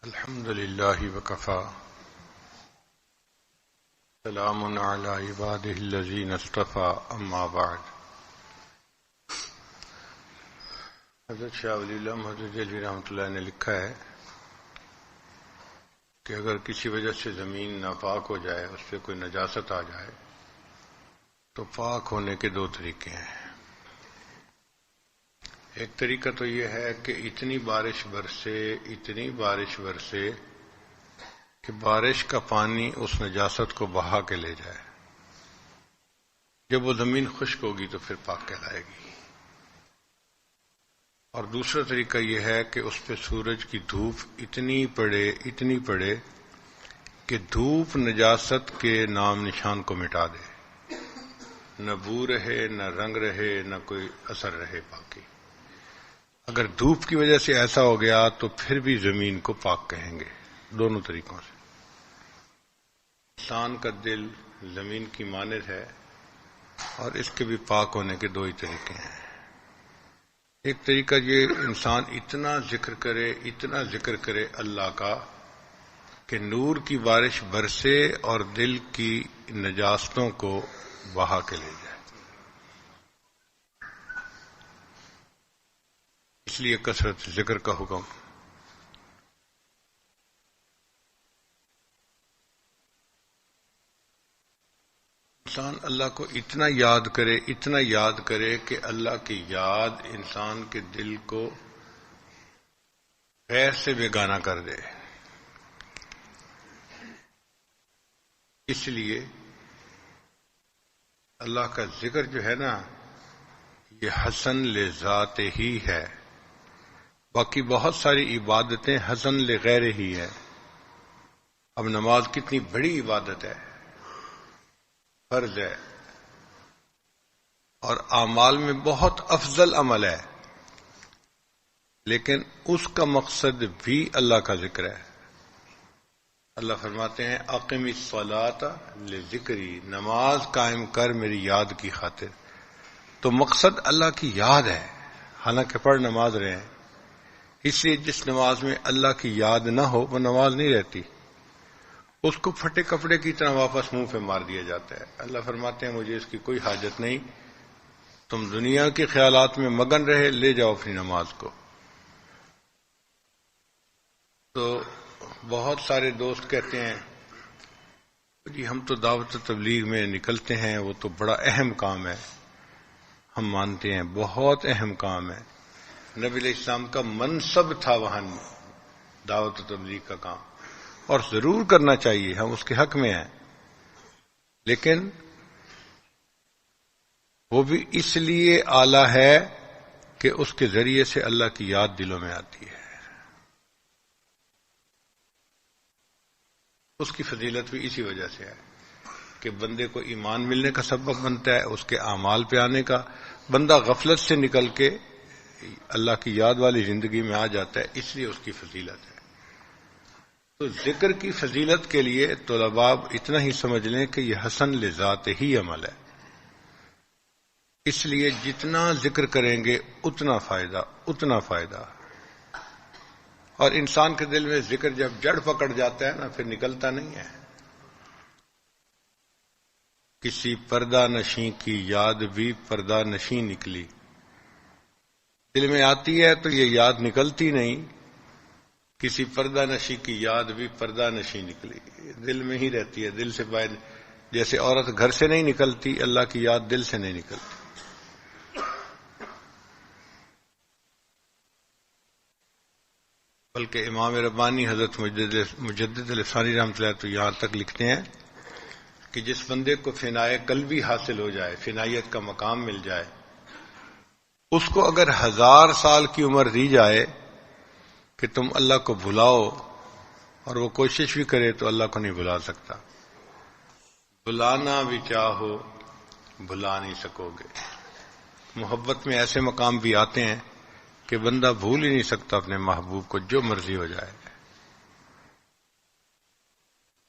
الحمد لله وكفى سلام على عباده الذين اصطفى اما بعد. حضرت شاہ ولی اللہ محمد دہلوی رحمۃ اللہ نے لکھا ہے کہ اگر کسی وجہ سے زمین ناپاک ہو جائے، اس سے کوئی نجاست آ جائے، تو پاک ہونے کے دو طریقے ہیں. ایک طریقہ تو یہ ہے کہ اتنی بارش برسے کہ بارش کا پانی اس نجاست کو بہا کے لے جائے. جب وہ زمین خشک ہوگی تو پھر پاک کہلائے گی. اور دوسرا طریقہ یہ ہے کہ اس پہ سورج کی دھوپ اتنی پڑے کہ دھوپ نجاست کے نام نشان کو مٹا دے، نہ بو رہے، نہ رنگ رہے، نہ کوئی اثر رہے باقی. اگر دھوپ کی وجہ سے ایسا ہو گیا تو پھر بھی زمین کو پاک کہیں گے. دونوں طریقوں سے. انسان کا دل زمین کی مانند ہے، اور اس کے بھی پاک ہونے کے دو ہی طریقے ہیں. ایک طریقہ یہ انسان اتنا ذکر کرے اللہ کا کہ نور کی بارش برسے اور دل کی نجاستوں کو بہا کے لے جائے. اس لیے کثرت ذکر کا حکم. انسان اللہ کو اتنا یاد کرے کہ اللہ کی یاد انسان کے دل کو غیر سے بیگانہ کر دے. اس لیے اللہ کا ذکر جو ہے نا، یہ حسن لذات ہی ہے. باقی بہت ساری عبادتیں حسن لغیر ہی ہے. اب نماز کتنی بڑی عبادت ہے، فرض ہے، اور اعمال میں بہت افضل عمل ہے، لیکن اس کا مقصد بھی اللہ کا ذکر ہے. اللہ فرماتے ہیں اقم الصلاۃ لذکری، نماز قائم کر میری یاد کی خاطر. تو مقصد اللہ کی یاد ہے، حالانکہ پڑھ نماز رہے ہیں. اس لیے جس نماز میں اللہ کی یاد نہ ہو وہ نماز نہیں رہتی، اس کو پھٹے کپڑے کی طرح واپس منہ پہ مار دیا جاتا ہے. اللہ فرماتے ہیں مجھے اس کی کوئی حاجت نہیں، تم دنیا کے خیالات میں مگن رہے، لے جاؤ اپنی نماز کو. تو بہت سارے دوست کہتے ہیں جی ہم تو دعوت و تبلیغ میں نکلتے ہیں، وہ تو بڑا اہم کام ہے. ہم مانتے ہیں بہت اہم کام ہے. نبی علیہ السلام کا منصب تھا وہاں دعوت و تبلیغ کا کام، اور ضرور کرنا چاہیے، ہم اس کے حق میں ہیں. لیکن وہ بھی اس لیے اعلیٰ ہے کہ اس کے ذریعے سے اللہ کی یاد دلوں میں آتی ہے. اس کی فضیلت بھی اسی وجہ سے ہے کہ بندے کو ایمان ملنے کا سبب بنتا ہے، اس کے اعمال پہ آنے کا. بندہ غفلت سے نکل کے اللہ کی یاد والی زندگی میں آ جاتا ہے، اس لیے اس کی فضیلت ہے. تو ذکر کی فضیلت کے لیے طلباء اتنا ہی سمجھ لیں کہ یہ حسن لذات ہی عمل ہے. اس لیے جتنا ذکر کریں گے اتنا فائدہ. اور انسان کے دل میں ذکر جب جڑ پکڑ جاتا ہے نا، پھر نکلتا نہیں ہے. کسی پردہ نشیں کی یاد بھی پردہ نشیں نکلی. دل میں آتی ہے تو یہ یاد نکلتی نہیں. کسی پردہ نشیں کی یاد بھی پردہ نشیں نکلی. دل میں ہی رہتی ہے، دل سے باہر. جیسے عورت گھر سے نہیں نکلتی، اللہ کی یاد دل سے نہیں نکلتی. بلکہ امام ربانی حضرت مجدد الفسانی رحمۃ اللہ تو یہاں تک لکھتے ہیں کہ جس بندے کو فنائے قلبی حاصل ہو جائے، فنائیت کا مقام مل جائے، اس کو اگر 1000 سال کی عمر دی جائے کہ تم اللہ کو بھلاؤ، اور وہ کوشش بھی کرے تو اللہ کو نہیں بھلا سکتا. بلانا بھی چاہو بھلا نہیں سکو گے. محبت میں ایسے مقام بھی آتے ہیں کہ بندہ بھول ہی نہیں سکتا اپنے محبوب کو، جو مرضی ہو جائے.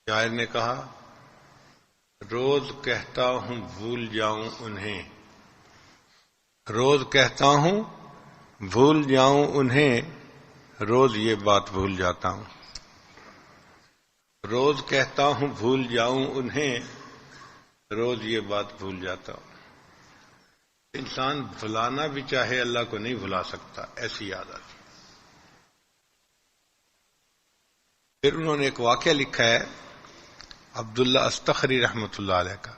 شاعر نے کہا روز کہتا ہوں بھول جاؤں انہیں، روز کہتا ہوں بھول جاؤں انہیں، روز یہ بات بھول جاتا ہوں. روز کہتا ہوں بھول جاؤں انہیں، روز یہ بات بھول جاتا ہوں۔ انسان بھلانا بھی چاہے اللہ کو نہیں بھلا سکتا، ایسی یاد آتی۔ پھر انہوں نے ایک واقعہ لکھا ہے عبداللہ استخری رحمۃ اللہ علیہ کا،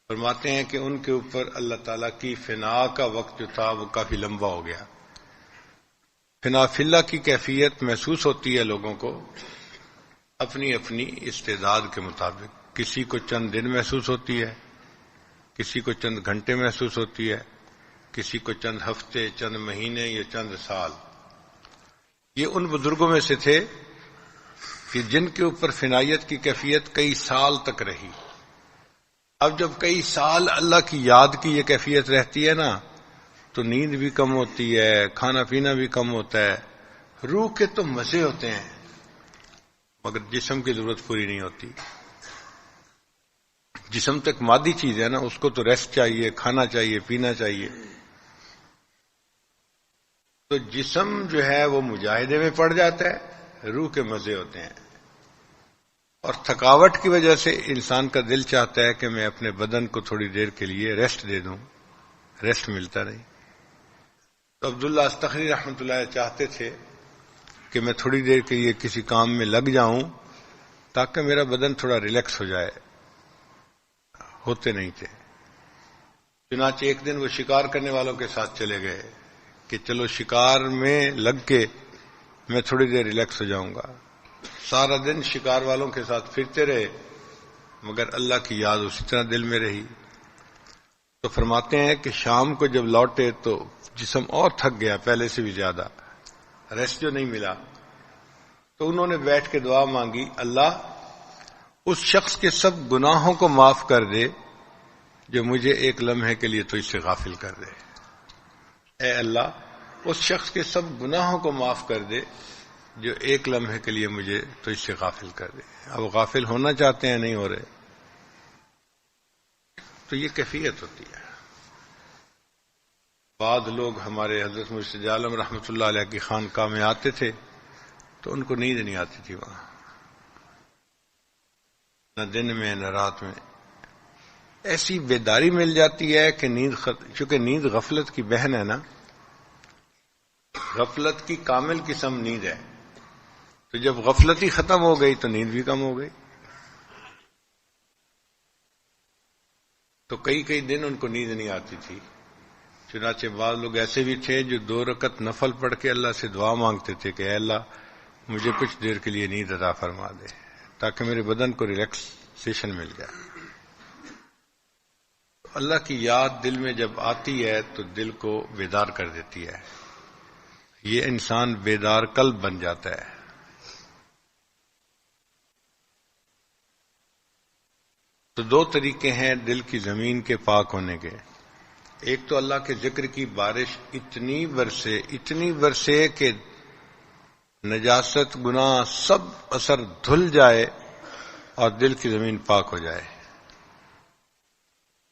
فرماتے ہیں کہ ان کے اوپر اللہ تعالیٰ کی فنا کا وقت جو تھا وہ کافی لمبا ہو گیا۔ فنا فی اللہ کی کیفیت محسوس ہوتی ہے لوگوں کو اپنی اپنی استعداد کے مطابق، کسی کو چند دن محسوس ہوتی ہے، کسی کو چند گھنٹے محسوس ہوتی ہے، کسی کو چند ہفتے، چند مہینے یا چند سال۔ یہ ان بزرگوں میں سے تھے کہ جن کے اوپر فنائیت کی کیفیت کئی سال تک رہی۔ اب جب کئی سال اللہ کی یاد کی یہ کیفیت رہتی ہے نا، تو نیند بھی کم ہوتی ہے، کھانا پینا بھی کم ہوتا ہے، روح کے تو مزے ہوتے ہیں مگر جسم کی ضرورت پوری نہیں ہوتی۔ جسم تو ایک مادی چیز ہے نا، اس کو تو ریسٹ چاہیے، کھانا چاہیے، پینا چاہیے۔ تو جسم جو ہے وہ مجاہدے میں پڑ جاتا ہے، روح کے مزے ہوتے ہیں، اور تھکاوٹ کی وجہ سے انسان کا دل چاہتا ہے کہ میں اپنے بدن کو تھوڑی دیر کے لیے ریسٹ دے دوں، ریسٹ ملتا نہیں۔ تو عبداللہ استخری رحمۃ اللہ چاہتے تھے کہ میں تھوڑی دیر کے لیے کسی کام میں لگ جاؤں تاکہ میرا بدن تھوڑا ریلیکس ہو جائے، ہوتے نہیں تھے۔ چنانچہ ایک دن وہ شکار کرنے والوں کے ساتھ چلے گئے کہ چلو شکار میں لگ کے میں تھوڑی دیر ریلیکس ہو جاؤں گا۔ سارا دن شکار والوں کے ساتھ پھرتے رہے مگر اللہ کی یاد اسی طرح دل میں رہی۔ تو فرماتے ہیں کہ شام کو جب لوٹے تو جسم اور تھک گیا پہلے سے بھی زیادہ، ریسٹ جو نہیں ملا۔ تو انہوں نے بیٹھ کے دعا مانگی، اللہ اس شخص کے سب گناہوں کو معاف کر دے جو مجھے ایک لمحے کے لیے تو اس سے غافل کر دے۔ اے اللہ اس شخص کے سب گناہوں کو معاف کر دے جو ایک لمحے کے لیے مجھے تو اس سے غافل کر دے۔ اب غافل ہونا چاہتے ہیں، نہیں ہو رہے۔ تو یہ کیفیت ہوتی ہے۔ بعض لوگ ہمارے حضرت مرشد عالم رحمۃ اللہ علیہ کی خانقاہ میں آتے تھے تو ان کو نیند نہیں آتی تھی وہاں، نہ دن میں نہ رات میں۔ ایسی بیداری مل جاتی ہے کہ چونکہ نیند غفلت کی بہن ہے نا، غفلت کی کامل قسم نیند ہے، تو جب غفلت ہی ختم ہو گئی تو نیند بھی کم ہو گئی۔ تو کئی دن ان کو نیند نہیں آتی تھی۔ چنانچہ بعض لوگ ایسے بھی تھے جو 2 رکعت نفل پڑھ کے اللہ سے دعا مانگتے تھے کہ اے اللہ مجھے کچھ دیر کے لیے نیند عطا فرما دے تاکہ میرے بدن کو ریلیکسیشن مل جائے۔ اللہ کی یاد دل میں جب آتی ہے تو دل کو بیدار کر دیتی ہے، یہ انسان بیدار قلب بن جاتا ہے۔ تو 2 طریقے ہیں دل کی زمین کے پاک ہونے کے۔ ایک تو اللہ کے ذکر کی بارش اتنی برسے کہ نجاست گناہ سب اثر دھل جائے اور دل کی زمین پاک ہو جائے۔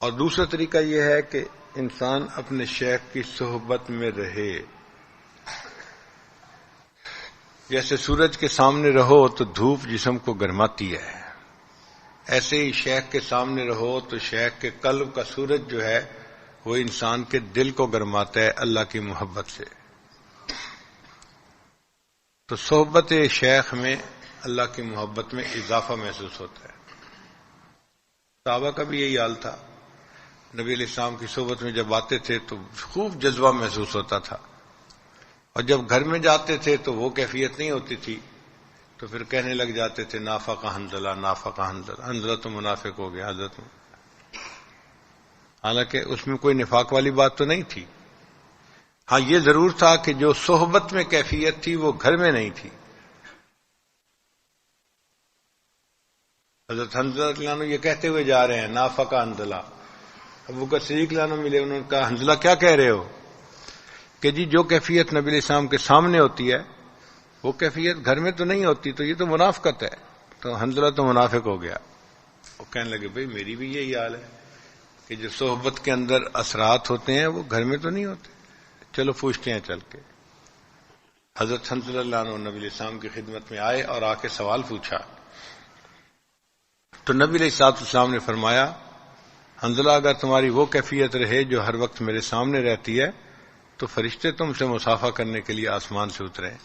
اور دوسرا طریقہ یہ ہے کہ انسان اپنے شیخ کی صحبت میں رہے۔ جیسے سورج کے سامنے رہو تو دھوپ جسم کو گرماتی ہے، ایسے ہی شیخ کے سامنے رہو تو شیخ کے قلب کا سورج جو ہے وہ انسان کے دل کو گرماتا ہے اللہ کی محبت سے۔ تو صحبت شیخ میں اللہ کی محبت میں اضافہ محسوس ہوتا ہے۔ صحابہ کا بھی یہی حال تھا، نبی علیہ السلام کی صحبت میں جب آتے تھے تو خوب جذبہ محسوس ہوتا تھا، اور جب گھر میں جاتے تھے تو وہ کیفیت نہیں ہوتی تھی، تو پھر کہنے لگ جاتے تھے نافق حنظلہ، نافق حنظلہ، حنظلہ تو منافق ہو گیا حضرت میں۔ حالانکہ اس میں کوئی نفاق والی بات تو نہیں تھی، ہاں یہ ضرور تھا کہ جو صحبت میں کیفیت تھی وہ گھر میں نہیں تھی۔ حضرت حنظلہ لانو یہ کہتے ہوئے جا رہے ہیں نافق حنظلہ، ابو بکر صدیق لانو ملے، انہوں نے کہا حنظلہ کیا کہہ رہے ہو؟ کہ جی جو کیفیت نبی علیہ السلام کے سامنے ہوتی ہے وہ کیفیت گھر میں تو نہیں ہوتی، تو یہ تو منافقت ہے، تو حنظلہ تو منافق ہو گیا۔ وہ کہنے لگے بھئی میری بھی یہی حال ہے کہ جو صحبت کے اندر اثرات ہوتے ہیں وہ گھر میں تو نہیں ہوتے، چلو پوچھتے ہیں چل کے۔ حضرت حنظلہ اللہ عنہ نبی علیہ السلام کی خدمت میں آئے اور آ کے سوال پوچھا تو نبی علیہ الصلوۃ والسلام نے فرمایا حنظلہ اگر تمہاری وہ کیفیت رہے جو ہر وقت میرے سامنے رہتی ہے تو فرشتے تم سے مصافحہ کرنے کے لیے آسمان سے اتریں.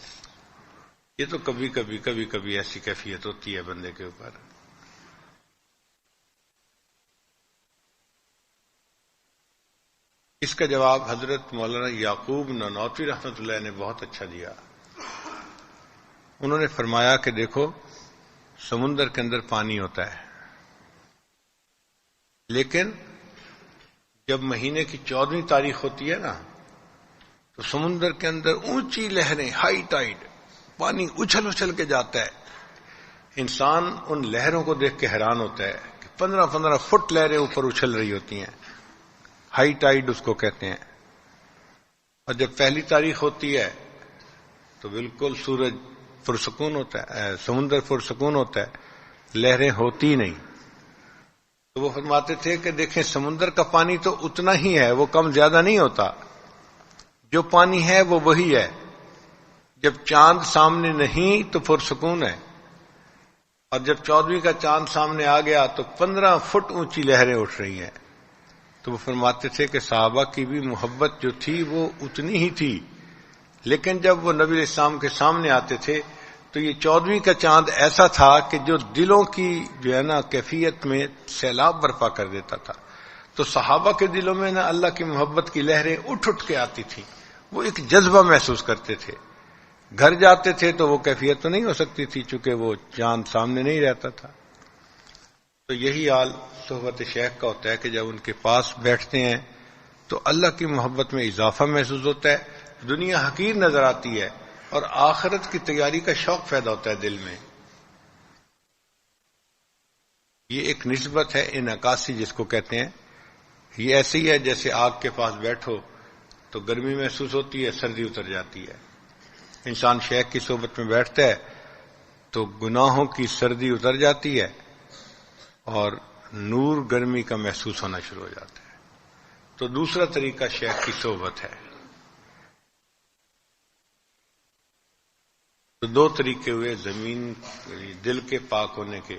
یہ تو کبھی کبھی ایسی کیفیت ہوتی ہے بندے کے اوپر. اس کا جواب حضرت مولانا یعقوب نانوتوی رحمۃ اللہ نے بہت اچھا دیا. انہوں نے فرمایا کہ دیکھو سمندر کے اندر پانی ہوتا ہے، لیکن جب مہینے کی 14ویں تاریخ ہوتی ہے نا تو سمندر کے اندر اونچی لہریں، ہائی ٹائیڈ، پانی اچھل کے جاتا ہے. انسان ان لہروں کو دیکھ کے حیران ہوتا ہے کہ 15 فٹ لہریں اوپر اچھل رہی ہوتی ہیں. ہائی ٹائیڈ اس کو کہتے ہیں. اور جب پہلی تاریخ ہوتی ہے تو بالکل سورج پرسکون ہوتا ہے، سمندر پرسکون ہوتا ہے، لہریں ہوتی نہیں. تو وہ فرماتے تھے کہ دیکھیں سمندر کا پانی تو اتنا ہی ہے، وہ کم زیادہ نہیں ہوتا. جو پانی ہے وہ وہی ہے. جب چاند سامنے نہیں تو پرسکون ہے، اور جب 14ویں کا چاند سامنے آ گیا تو 15 فٹ اونچی لہریں اٹھ رہی ہیں. تو وہ فرماتے تھے کہ صحابہ کی بھی محبت جو تھی وہ اتنی ہی تھی، لیکن جب وہ نبی علیہ السلام کے سامنے آتے تھے تو یہ 14ویں کا چاند ایسا تھا کہ جو دلوں کی جو ہے نا کیفیت میں سیلاب برپا کر دیتا تھا. تو صحابہ کے دلوں میں نا اللہ کی محبت کی لہریں اٹھ کے آتی تھیں. وہ ایک جذبہ محسوس کرتے تھے. گھر جاتے تھے تو وہ کیفیت تو نہیں ہو سکتی تھی چونکہ وہ چاند سامنے نہیں رہتا تھا. تو یہی حال صحبت شیخ کا ہوتا ہے کہ جب ان کے پاس بیٹھتے ہیں تو اللہ کی محبت میں اضافہ محسوس ہوتا ہے. دنیا حقیر نظر آتی ہے اور آخرت کی تیاری کا شوق پیدا ہوتا ہے دل میں. یہ ایک نسبت ہے انعکاسی جس کو کہتے ہیں. یہ ایسے ہی ہے جیسے آگ کے پاس بیٹھو تو گرمی محسوس ہوتی ہے، سردی اتر جاتی ہے. انسان شیخ کی صحبت میں بیٹھتا ہے تو گناہوں کی سردی اتر جاتی ہے اور نور گرمی کا محسوس ہونا شروع ہو جاتا ہے. تو دوسرا طریقہ شیخ کی صحبت ہے. تو دو طریقے ہوئے زمین دل کے پاک ہونے کے.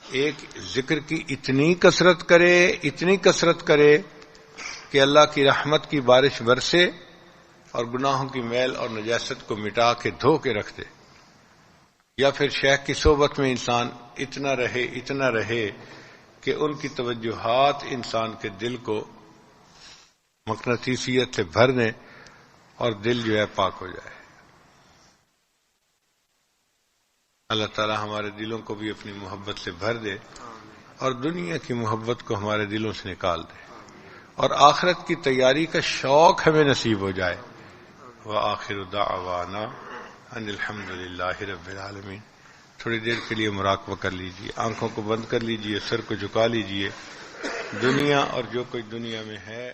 ایک ذکر کی اتنی کثرت کرے کہ اللہ کی رحمت کی بارش برسے اور گناہوں کی میل اور نجاست کو مٹا کے دھو کے رکھ دے. یا پھر شیخ کی صحبت میں انسان اتنا رہے کہ ان کی توجہات انسان کے دل کو مقناطیسیت سے بھر دیں اور دل جو ہے پاک ہو جائے. اللہ تعالی ہمارے دلوں کو بھی اپنی محبت سے بھر دے اور دنیا کی محبت کو ہمارے دلوں سے نکال دے اور آخرت کی تیاری کا شوق ہمیں نصیب ہو جائے. وآخر دعوانا ان الحمد للہ رب العالمین. تھوڑی دیر کے لیے مراقبہ کر لیجئے، آنکھوں کو بند کر لیجئے، سر کو جھکا لیجئے. دنیا اور جو کچھ دنیا میں ہے